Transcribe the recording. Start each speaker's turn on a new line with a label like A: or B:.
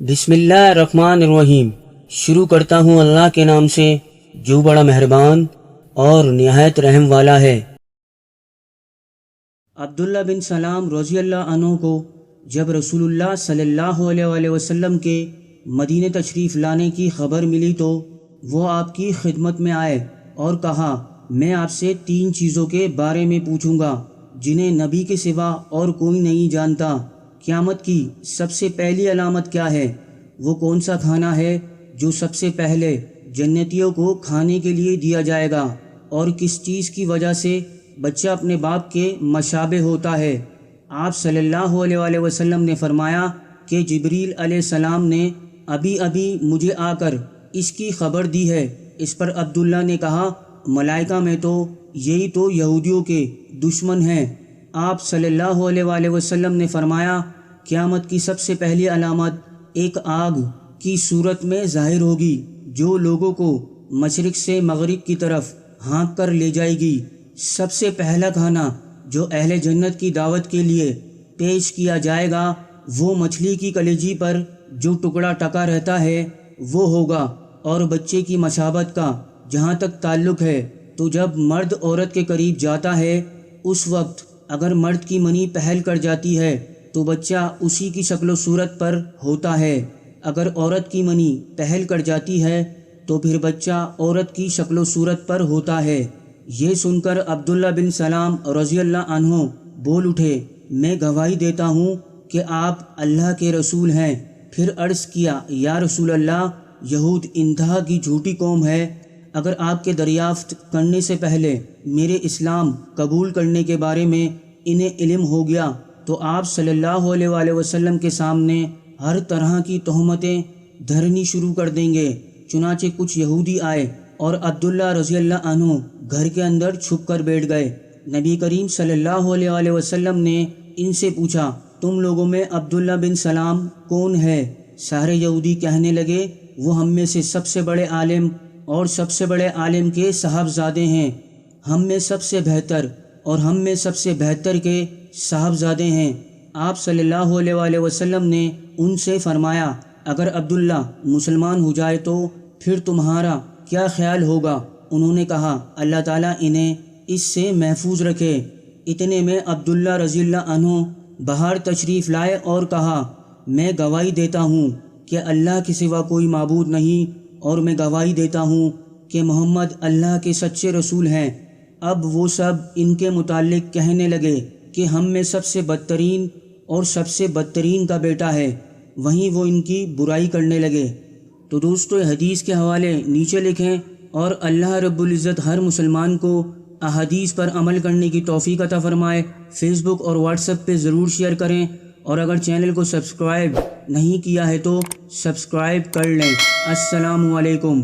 A: بسم اللہ الرحمن الرحیم۔ شروع کرتا ہوں اللہ کے نام سے جو بڑا مہربان اور نہایت رحم والا ہے۔ عبداللہ بن سلام رضی اللہ عنہ کو جب رسول اللہ صلی اللہ علیہ وآلہ وسلم کے مدینہ تشریف لانے کی خبر ملی تو وہ آپ کی خدمت میں آئے اور کہا، میں آپ سے 3 چیزوں کے بارے میں پوچھوں گا جنہیں نبی کے سوا اور کوئی نہیں جانتا۔ قیامت کی سب سے پہلی علامت کیا ہے؟ وہ کون سا کھانا ہے جو سب سے پہلے جنتیوں کو کھانے کے لیے دیا جائے گا؟ اور کس چیز کی وجہ سے بچہ اپنے باپ کے مشابہ ہوتا ہے؟ آپ صلی اللہ علیہ وآلہ وسلم نے فرمایا کہ جبریل علیہ السلام نے ابھی مجھے آ کر اس کی خبر دی ہے۔ اس پر عبداللہ نے کہا، ملائکہ میں تو یہی تو یہودیوں کے دشمن ہیں۔ آپ صلی اللہ علیہ وآلہ وسلم نے فرمایا، قیامت کی سب سے پہلی علامت ایک آگ کی صورت میں ظاہر ہوگی جو لوگوں کو مشرق سے مغرب کی طرف ہانک کر لے جائے گی۔ سب سے پہلا کھانا جو اہل جنت کی دعوت کے لیے پیش کیا جائے گا وہ مچھلی کی کلیجی پر جو ٹکڑا ٹکا رہتا ہے وہ ہوگا۔ اور بچے کی مشابت کا جہاں تک تعلق ہے تو جب مرد عورت کے قریب جاتا ہے اس وقت اگر مرد کی منی پہل کر جاتی ہے تو بچہ اسی کی شکل و صورت پر ہوتا ہے، اگر عورت کی منی پہل کر جاتی ہے تو پھر بچہ عورت کی شکل و صورت پر ہوتا ہے۔ یہ سن کر عبداللہ بن سلام رضی اللہ عنہ بول اٹھے، میں گواہی دیتا ہوں کہ آپ اللہ کے رسول ہیں۔ پھر عرض کیا، یا رسول اللہ، یہود انتہا کی جھوٹی قوم ہے، اگر آپ کے دریافت کرنے سے پہلے میرے اسلام قبول کرنے کے بارے میں انہیں علم ہو گیا تو آپ صلی اللہ علیہ وآلہ وسلم کے سامنے ہر طرح کی تہمتیں دھرنی شروع کر دیں گے۔ چنانچہ کچھ یہودی آئے اور عبداللہ رضی اللہ عنہ گھر کے اندر چھپ کر بیٹھ گئے۔ نبی کریم صلی اللہ علیہ وآلہ وسلم نے ان سے پوچھا، تم لوگوں میں عبداللہ بن سلام کون ہے؟ سارے یہودی کہنے لگے، وہ ہم میں سے سب سے بڑے عالم اور سب سے بڑے عالم کے صاحبزادے ہیں، ہم میں سب سے بہتر اور ہم میں سب سے بہتر کے صاحبزادے ہیں۔ آپ صلی اللہ علیہ وآلہ وسلم نے ان سے فرمایا، اگر عبداللہ مسلمان ہو جائے تو پھر تمہارا کیا خیال ہوگا؟ انہوں نے کہا، اللہ تعالیٰ انہیں اس سے محفوظ رکھے۔ اتنے میں عبداللہ رضی اللہ عنہ باہر تشریف لائے اور کہا، میں گواہی دیتا ہوں کہ اللہ کے سوا کوئی معبود نہیں، اور میں گواہی دیتا ہوں کہ محمد اللہ کے سچے رسول ہیں۔ اب وہ سب ان کے متعلق کہنے لگے کہ ہم میں سب سے بدترین اور سب سے بدترین کا بیٹا ہے، وہیں وہ ان کی برائی کرنے لگے۔ تو دوستو، حدیث کے حوالے نیچے لکھیں، اور اللہ رب العزت ہر مسلمان کو احادیث پر عمل کرنے کی توفیق عطا فرمائے۔ فیس بک اور واٹس ایپ پہ ضرور شیئر کریں، اور اگر چینل کو سبسکرائب نہیں کیا ہے تو سبسکرائب کر لیں۔ السلام علیکم۔